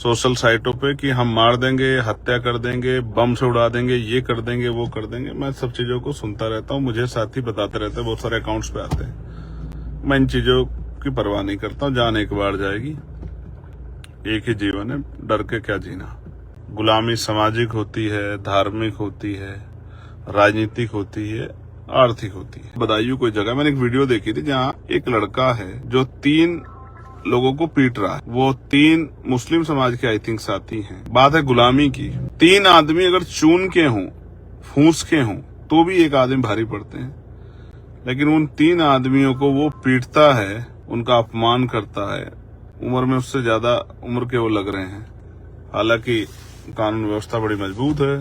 Social साइटों पे कि हम मार देंगे, हत्या कर देंगे, बम से उड़ा देंगे, ये कर देंगे, वो कर देंगे। मैं सब चीजों को सुनता रहता हूँ, मुझे साथी बताते रहते हैं, बहुत सारे अकाउंट्स पे आते हैं। मैं इन चीजों की परवाह नहीं करता हूँ। जान एक बार जाएगी, एक ही जीवन है, डर के क्या जीना। गुलामी सामाजिक होती है, धार्मिक होती है, राजनीतिक होती है, आर्थिक होती है। बदायूं कोई जगह, मैंने एक वीडियो देखी थी जहाँ एक लड़का है जो 3 लोगों को पीट रहा है। वो 3 मुस्लिम समाज के आई थिंक साथी हैं। बात है गुलामी की। 3 आदमी अगर चून के हों, फूस के हों, तो भी एक आदमी भारी पड़ते हैं, लेकिन उन 3 आदमियों को वो पीटता है, उनका अपमान करता है। उम्र में उससे ज्यादा उम्र के वो लग रहे हैं। हालांकि कानून व्यवस्था बड़ी मजबूत है।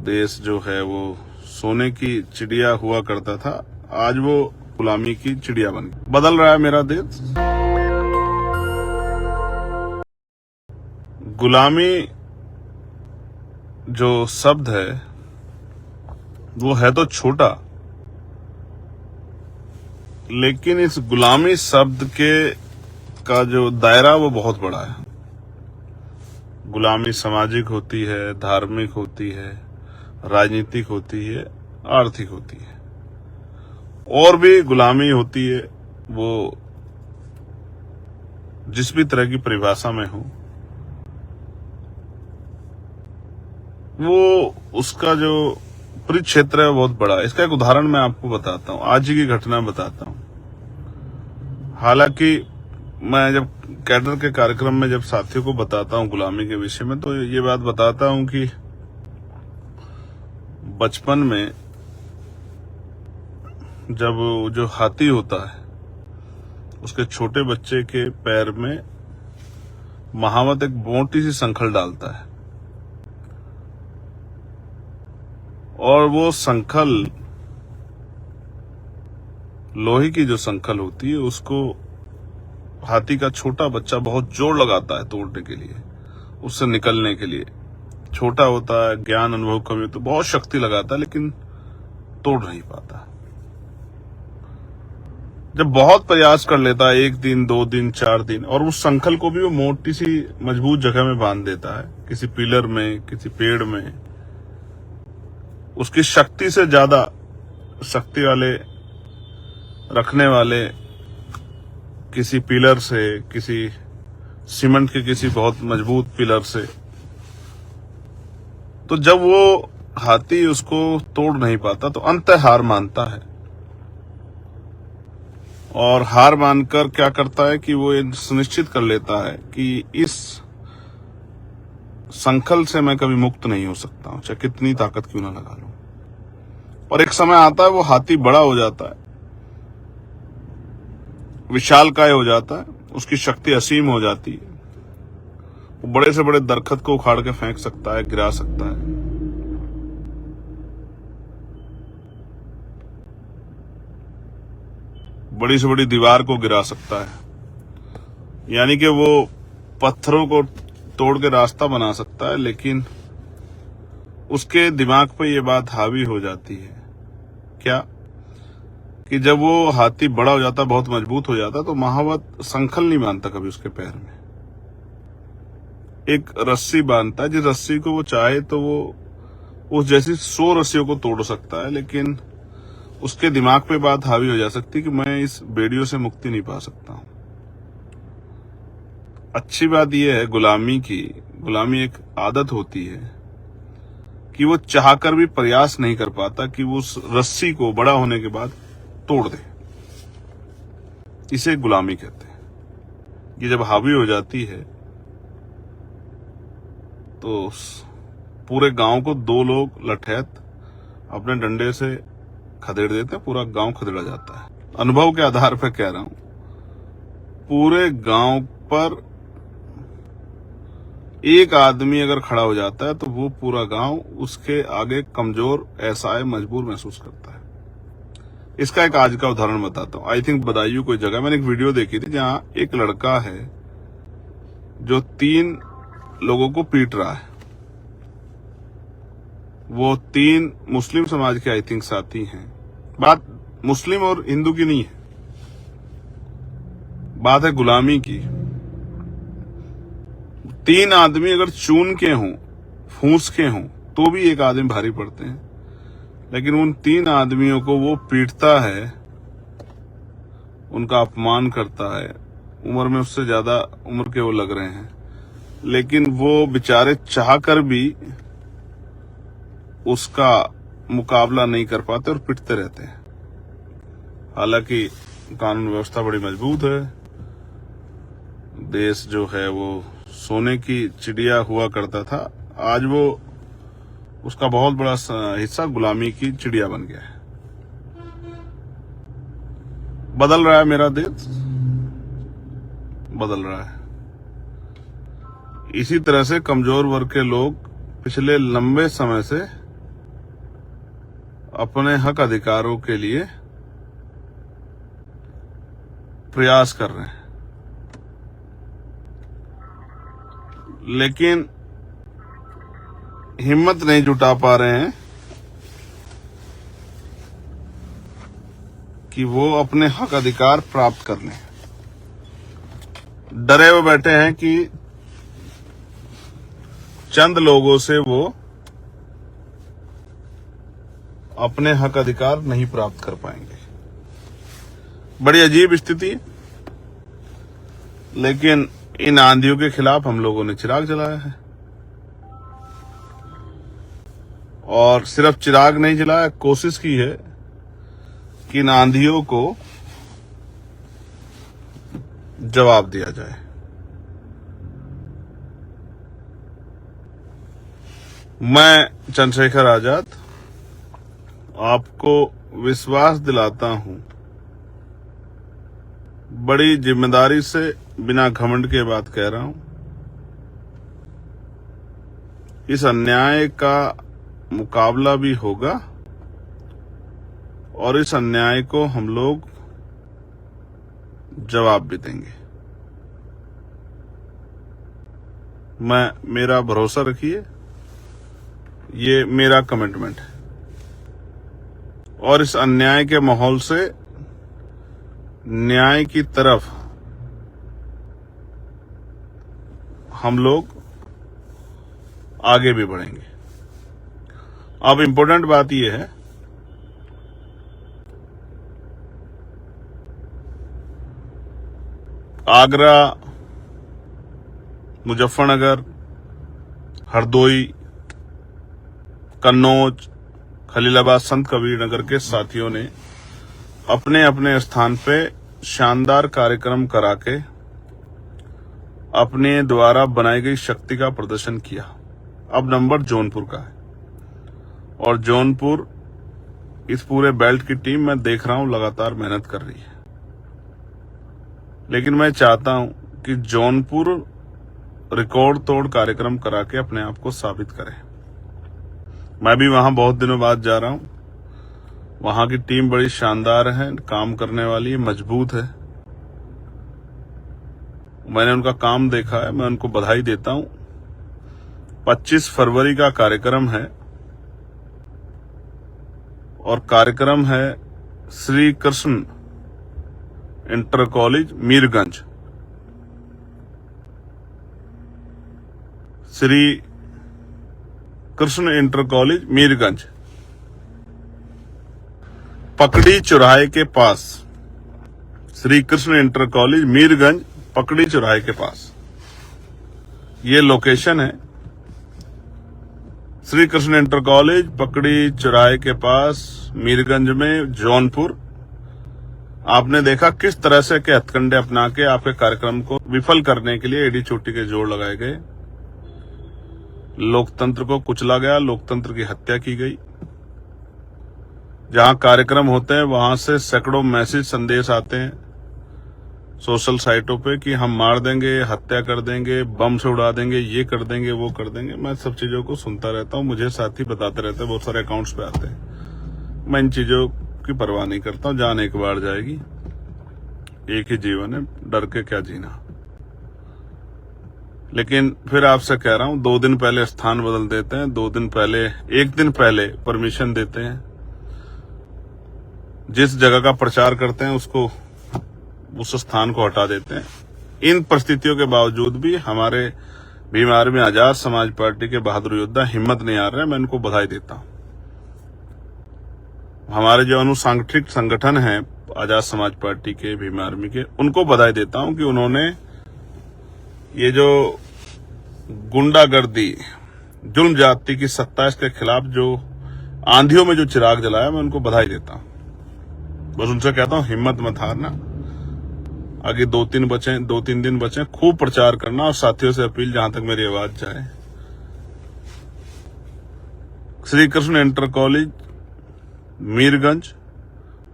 देश जो है वो सोने की चिड़िया हुआ करता था, आज वो गुलामी की चिड़िया बन गई। बदल रहा है मेरा देश। गुलामी जो शब्द है वो है तो छोटा, लेकिन इस गुलामी शब्द के का जो दायरा वो बहुत बड़ा है। गुलामी सामाजिक होती है, धार्मिक होती है, राजनीतिक होती है, आर्थिक होती है, और भी गुलामी होती है। वो जिस भी तरह की परिभाषा में हो, वो उसका जो परिक्षेत्र है वो बहुत बड़ा है। इसका एक उदाहरण मैं आपको बताता हूँ, आज ही की घटना बताता हूँ। हालांकि मैं जब कैडर के कार्यक्रम में जब साथियों को बताता हूँ गुलामी के विषय में, तो ये बात बताता हूँ कि बचपन में जब जो हाथी होता है उसके छोटे बच्चे के पैर में महावत एक मोटी सी संखल डालता है, और वो संखल लोहे की जो संखल होती है उसको हाथी का छोटा बच्चा बहुत जोर लगाता है तोड़ने के लिए, उससे निकलने के लिए। छोटा होता है, ज्ञान अनुभव कम है, तो बहुत शक्ति लगाता है, लेकिन तोड़ नहीं पाता। जब बहुत प्रयास कर लेता है, 1 दिन 2 दिन 4 दिन, और उस संखल को भी वो मोटी सी मजबूत जगह में बांध देता है, किसी पिलर में, किसी पेड़ में। उसकी शक्ति से ज्यादा शक्ति वाले रखने वाले किसी पिलर से, किसी सीमेंट के किसी बहुत मजबूत पिलर से, तो जब वो हाथी उसको तोड़ नहीं पाता तो अंततः हार मानता है। और हार मानकर क्या करता है कि वो ये सुनिश्चित कर लेता है कि इस संखल से मैं कभी मुक्त नहीं हो सकता हूं, चाहे कितनी ताकत क्यों ना लगा लूं। और एक समय आता है वो हाथी बड़ा हो जाता है, विशालकाय हो जाता है, उसकी शक्ति असीम हो जाती है। वो बड़े से बड़े दरख्त को उखाड़ के फेंक सकता है, गिरा सकता है। बड़ी से बड़ी दीवार को गिरा सकता है। यानी कि वो पत्थरों को तोड़ के रास्ता बना सकता है, लेकिन उसके दिमाग पे ये बात हावी हो जाती है क्या, कि जब वो हाथी बड़ा हो जाता, बहुत मजबूत हो जाता, तो महावत संखल नहीं बांधता कभी उसके पैर में। एक रस्सी बांधता है, जिस रस्सी को वो चाहे तो वो उस जैसी 100 रस्सियों को तोड़ सकता है, लेकिन उसके दिमाग पे बात हावी हो जा सकती कि मैं इस बेड़ियों से मुक्ति नहीं पा सकता हूं। अच्छी बात यह है गुलामी की, गुलामी एक आदत होती है कि वो चाहकर भी प्रयास नहीं कर पाता कि वो उस रस्सी को बड़ा होने के बाद तोड़ दे। इसे गुलामी कहते हैं। ये जब हावी हो जाती है तो पूरे गांव को 2 लोग लठैत अपने डंडे से खदेड़ देते हैं, पूरा गांव खदेड़ा जाता है। अनुभव के आधार पर कह रहा हूं, पूरे गांव पर एक आदमी अगर खड़ा हो जाता है तो वो पूरा गांव उसके आगे कमजोर, असहाय, मजबूर महसूस करता है। इसका एक आज का उदाहरण बताता हूं। आई थिंक बदायूं कोई जगह, मैंने एक वीडियो देखी थी जहां एक लड़का है जो 3 लोगों को पीट रहा है। वो 3 मुस्लिम समाज के आई थिंक साथी हैं। बात मुस्लिम और हिंदू की नहीं है, बात है गुलामी की। 3 आदमी अगर चून के हों, फूस के हों, तो भी एक आदमी भारी पड़ते हैं, लेकिन उन 3 आदमियों को वो पीटता है, उनका अपमान करता है। उम्र में उससे ज्यादा उम्र के वो लग रहे हैं, लेकिन वो बेचारे चाहकर भी उसका मुकाबला नहीं कर पाते और पिटते रहते हैं। हालांकि कानून व्यवस्था बड़ी मजबूत है, देश जो है वो सोने की चिड़िया हुआ करता था, आज वो उसका बहुत बड़ा हिस्सा गुलामी की चिड़िया बन गया है। बदल रहा है मेरा देश, बदल रहा है। इसी तरह से कमजोर वर्ग के लोग पिछले लंबे समय से अपने हक अधिकारों के लिए प्रयास कर रहे हैं, लेकिन हिम्मत नहीं जुटा पा रहे हैं कि वो अपने हक अधिकार प्राप्त कर लें। डरे हुए बैठे हैं कि चंद लोगों से वो अपने हक अधिकार नहीं प्राप्त कर पाएंगे। बड़ी अजीब स्थिति है, लेकिन इन आंधियों के खिलाफ हम लोगों ने चिराग जलाया है, और सिर्फ चिराग नहीं जलाया, कोशिश की है कि इन आंधियों को जवाब दिया जाए। मैं चंद्रशेखर आजाद आपको विश्वास दिलाता हूं, बड़ी जिम्मेदारी से, बिना घमंड के बात कह रहा हूं, इस अन्याय का मुकाबला भी होगा और इस अन्याय को हम लोग जवाब भी देंगे। मेरा भरोसा रखिए, ये मेरा कमिटमेंट है, और इस अन्याय के माहौल से न्याय की तरफ हम लोग आगे भी बढ़ेंगे। अब इम्पोर्टेंट बात यह है, आगरा, मुजफ्फरनगर, हरदोई, कन्नौज, खलीलाबाद, संत कबीर नगर के साथियों ने अपने अपने स्थान पे शानदार कार्यक्रम करा के अपने द्वारा बनाई गई शक्ति का प्रदर्शन किया। अब नंबर जौनपुर का है, और जौनपुर, इस पूरे बेल्ट की टीम मैं देख रहा हूं लगातार मेहनत कर रही है, लेकिन मैं चाहता हूं कि जौनपुर रिकॉर्ड तोड़ कार्यक्रम करा के अपने आप को साबित करे। मैं भी वहां बहुत दिनों बाद जा रहा हूं। वहां की टीम बड़ी शानदार है, काम करने वाली है, मजबूत है। मैंने उनका काम देखा है, मैं उनको बधाई देता हूं। 25 फरवरी का कार्यक्रम है, और कार्यक्रम है Shri Krishna inter college Mirganj. Shri Krishna inter college Mirganj, पकड़ी चौराहे के पास। श्री कृष्ण इंटर कॉलेज मीरगंज, पकड़ी चौराहे के पास ये लोकेशन है। श्री कृष्ण इंटर कॉलेज, पकड़ी चौराहे के पास, मीरगंज में, जौनपुर। आपने देखा किस तरह से के हथकंडे अपना के आपके कार्यक्रम को विफल करने के लिए एडी चोटी के जोड़ लगाए गए। लोकतंत्र को कुचला गया, लोकतंत्र की हत्या की गई। जहां कार्यक्रम होते हैं वहां से सैकड़ों मैसेज, संदेश आते हैं सोशल साइटों पे कि हम मार देंगे, हत्या कर देंगे, बम से उड़ा देंगे, ये कर देंगे, वो कर देंगे। मैं सब चीजों को सुनता रहता हूं, मुझे साथी बताते रहते हैं, बहुत सारे अकाउंट्स पे आते हैं। मैं इन चीजों की परवाह नहीं करता हूं। जान एक बार जाएगी, एक ही जीवन है, डर के क्या जीना। लेकिन फिर आपसे कह रहा हूं, 2 दिन पहले स्थान बदल देते हैं, 2 दिन पहले, 1 दिन पहले परमिशन देते हैं। जिस जगह का प्रचार करते हैं उसको, उस स्थान को हटा देते हैं। इन परिस्थितियों के बावजूद भी हमारे भीम आर्मी आजाद समाज पार्टी के बहादुर योद्धा हिम्मत नहीं हार रहे, मैं इनको बधाई देता हूं। हमारे जो अनुसांगठनिक संगठन हैं आजाद समाज पार्टी के, भीम आर्मी के, उनको बधाई देता हूं कि उन्होंने ये जो गुंडागर्दी, जुल्म जाति की सत्ता, इसके खिलाफ जो आंधियों में जो चिराग जलाया, मैं उनको बधाई देता हूं। बस उनसे कहता हूं हिम्मत मत हारना, आगे 2-3 दिन बचे, खूब प्रचार करना, और साथियों से अपील, जहां तक मेरी आवाज जाए, श्री कृष्ण इंटर कॉलेज मीरगंज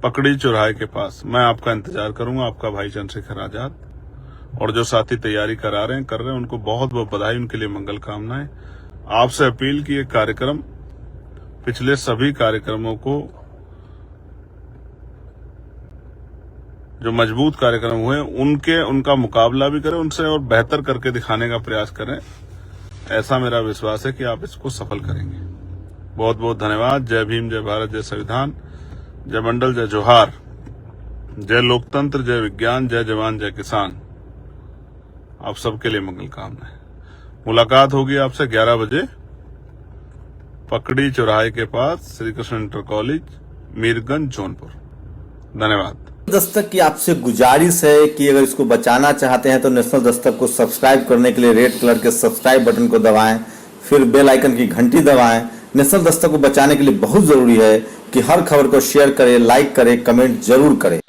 पकड़ी चौराहे के पास मैं आपका इंतजार करूंगा, आपका भाई चंद्रशेखर आजाद। और जो साथी तैयारी कर रहे हैं उनको बहुत बहुत बधाई, उनके लिए मंगल कामनाएं। आपसे अपील की ये कार्यक्रम पिछले सभी कार्यक्रमों को, जो मजबूत कार्यक्रम हुए उनका मुकाबला भी करें, उनसे और बेहतर करके दिखाने का प्रयास करें। ऐसा मेरा विश्वास है कि आप इसको सफल करेंगे। बहुत बहुत धन्यवाद। जय भीम, जय भारत, जय संविधान, जय मंडल, जय जोहार, जय लोकतंत्र, जय विज्ञान, जय जवान, जय किसान। आप सबके लिए मंगल कामनाएं। मुलाकात होगी आपसे 11 बजे पकड़ी चौराहे के पास, श्री कृष्ण इंटर कॉलेज मीरगंज जौनपुर। धन्यवाद। दस्तक की आपसे गुजारिश है कि अगर इसको बचाना चाहते हैं तो नेशनल दस्तक को सब्सक्राइब करने के लिए रेड कलर के सब्सक्राइब बटन को दबाएं, फिर बेल आइकन की घंटी दबाएं। नेशनल दस्तक को बचाने के लिए बहुत जरूरी है कि हर खबर को शेयर करें, लाइक करें, कमेंट जरूर करें।